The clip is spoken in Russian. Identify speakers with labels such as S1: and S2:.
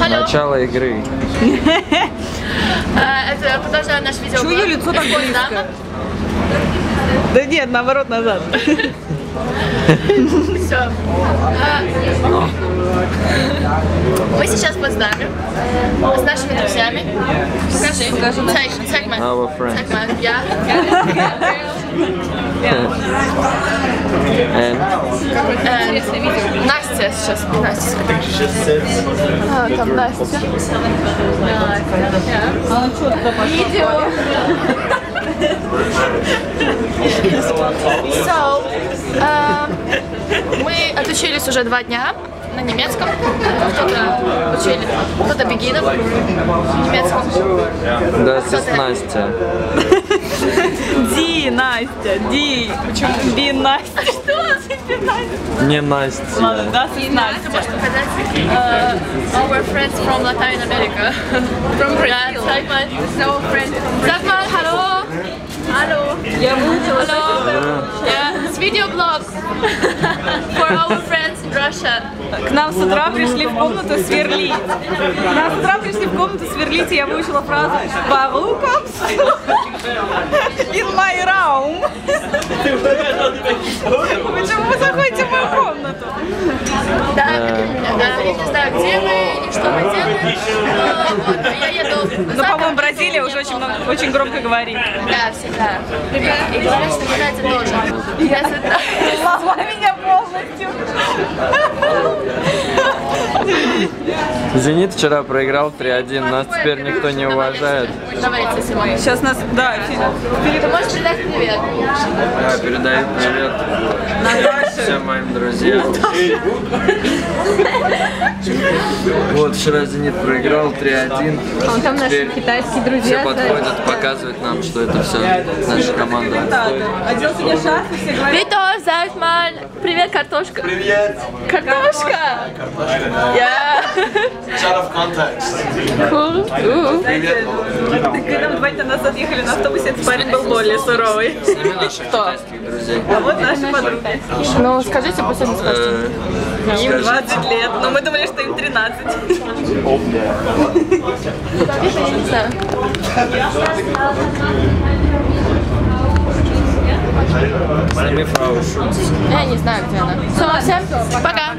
S1: Начало игры.
S2: Это продолжаю наш видео.
S3: Чего ее лицо так близко? Да нет, наоборот, назад.
S2: Все. Мы сейчас в Потсдаме с нашими друзьями. Покажи. Zeig mal.
S1: Our friends.
S2: Zeig mal. Ja. Настя сейчас. Там Настя. Видео. So, мы отучились уже 2 дня на немецком. Кто-то учили, кто-то бегинов на немецком.
S1: Да, это Настя.
S3: Ди, Настя, Ди. Почему Би, Настя? Что?
S1: Не Настя.
S3: Ладно, да, с
S2: Настя. Можешь показать our friends from Latin America. From Brazil. Sag mal. So friends. Sag mal, hallo. Hallo.
S3: Я выучила.
S2: Hallo. Yeah, it's video blog for our friends in Russia.
S3: К нам с утра пришли в комнату сверлить. К нам с утра пришли в комнату сверлить, и я выучила фразу «Warum kommst du in my room?» Почему вы заходите в мою комнату?
S2: Да, я не знаю, где мы и что мы делаем. Я еду.
S3: Ну, по-моему, Бразилия уже очень громко говорит.
S2: Да, всегда. Привет. И говорят, что Катя тоже.
S3: Слова меня полностью.
S1: Зенит вчера проиграл 3-1, нас теперь никто не уважает.
S2: Давайте, Симон.
S3: Сейчас нас, да,
S2: Ты можешь передать привет?
S1: Я передаю привет всем моим друзьям. Вот, вчера Зенит проиграл 3-1.
S3: А там наши китайские друзья.
S1: Все подходят, показывают нам, что это все наша команда.
S3: Одел себе шарф и все говорят.
S2: Виктор, sag mal. Привет, картошка.
S4: Привет!
S2: Картошка!
S4: Yeah! Shut of context.
S2: Cool.
S4: Привет!
S3: Когда мы 2 дня назад ехали на автобусе, этот парень был более суровый.
S1: Сними наших китайских друзей.
S3: А вот наши подруги.
S2: Ну, скажите, пусть они скажут.
S3: Им 20 лет, но мы думали, что им 13.
S1: Сними фрау Шульц.
S2: Я не знаю, где она. Все, всем пока.